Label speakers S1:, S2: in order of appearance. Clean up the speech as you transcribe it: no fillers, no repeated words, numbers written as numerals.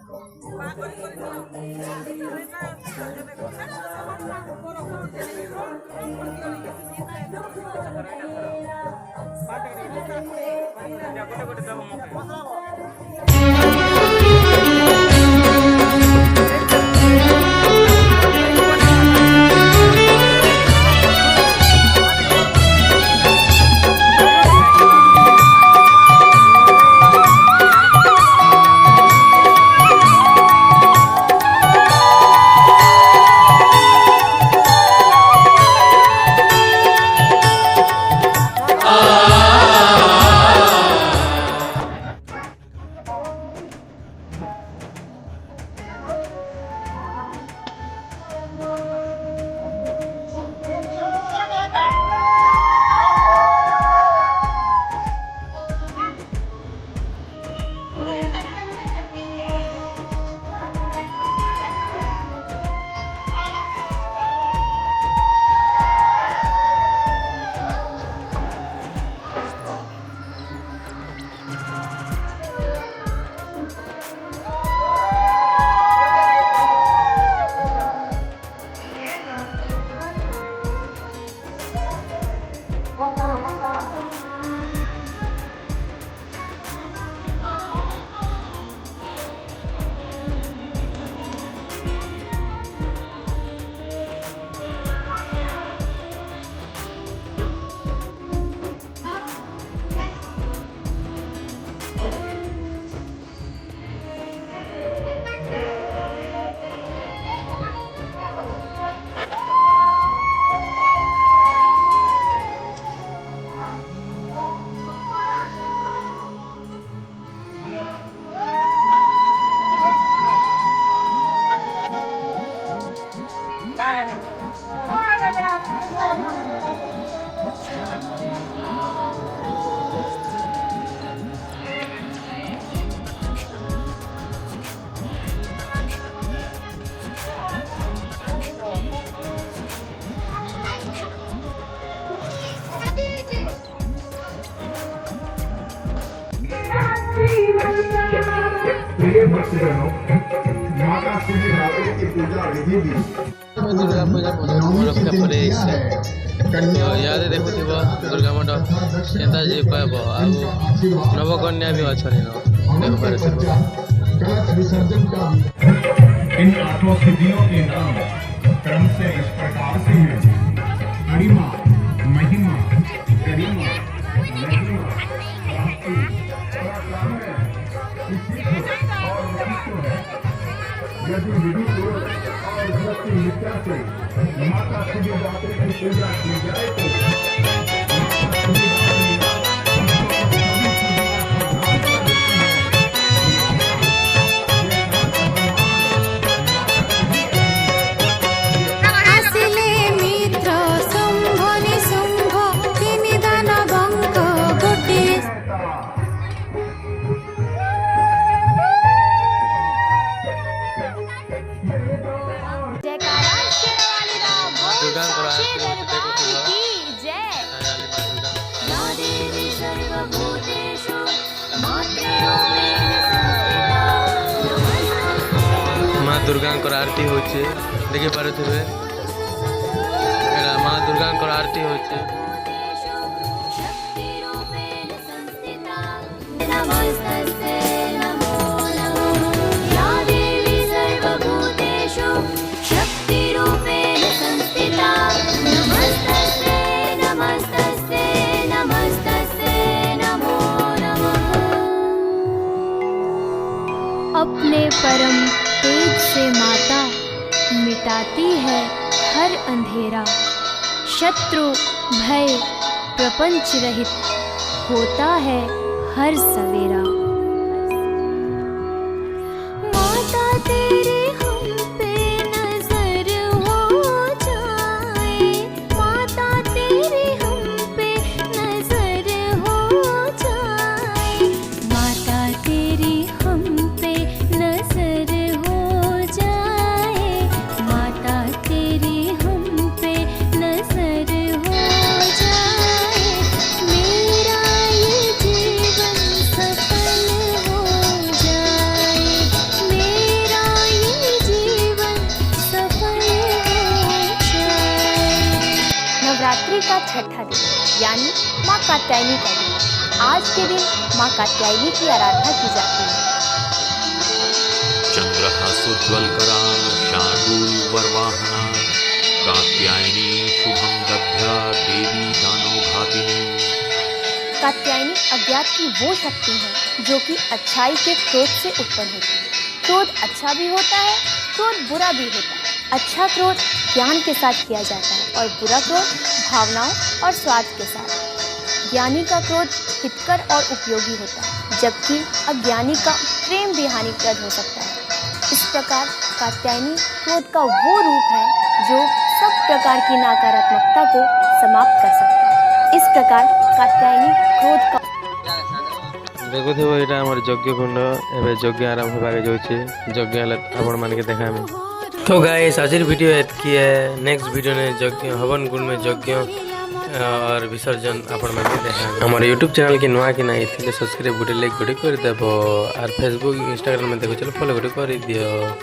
S1: दुर्गा पूजा याद देखु दुर्गा मंडप केता जी पाब नवकन्या भी अच्छा
S2: इन आठों सिद्धियों के नाम क्रम से इस प्रकार से हैं: गरिमा, महिमा, गरिमा, महिमा, प्राप्ति, पराक्रम है, और विश्व है। यदि विधि और भक्ति निष्ठा से माता सिद्धिदात्री की पूजा की जाए तो
S1: दुर्गा आरती होचे देखि पारुथिबे एरा मां दुर्गा आरती होचे।
S3: अपने परम तेज से माता मिटाती है हर अंधेरा, शत्रु भय प्रपंच रहित होता है हर सवेरा। माता तेरी हम पे नजर हो जाए, माता तेरी हम पे नजर हो जाए, माता तेरी हम पे नजर हो जाए, माता तेरी हम पे नजर हो जाए, मेरा ये जीवन सफल
S4: छठा दिन यानी माँ कात्यायनी का दिन। आज के दिन माँ कात्यायनी की आराधना की जाती है।
S5: चंद्रहासोज्ज्वलकरा शार्दूलवरवाहना कात्यायनी शुभं दध्या देवी दानवघातिनी।
S4: कात्यायनी अज्ञात की वो शक्ति है जो कि अच्छाई के क्रोध से उत्पन्न होती है। क्रोध अच्छा भी होता है, क्रोध बुरा भी होता है। अच्छा क्रोध ज्ञान के साथ किया जाता है और बुरा क्रोध भावनाओं और स्वार्थ के साथ। ज्ञानी का क्रोध हितकर और उपयोगी होता है, जबकि अज्ञानी का प्रेम भी हानिप्रद हो सकता है। इस प्रकार कात्यायनी क्रोध का वो रूप है जो सब प्रकार की नकारात्मकता को समाप्त कर सकता है। इस प्रकार कात्यायनी क्रोध का
S1: देखुथिबो एटा हमर यज्ञ कुंड एबे यज्ञ आरंभ होबाके जाउछे। यज्ञ हला आपण मान के देखामे। तो गाइस आजिर वीडियो एतकी है। नेक्स्ट वीडियो ने यज्ञ हवन कुंड में यज्ञ और विसर्जन आपण मान के देखामे। हमर YouTube चैनल के नवा कि नाही थिले सब्सक्राइब गुटे लाइक गुटे कर देबो और Facebook Instagram में देखो चलो फॉलो गुटे कर दियो।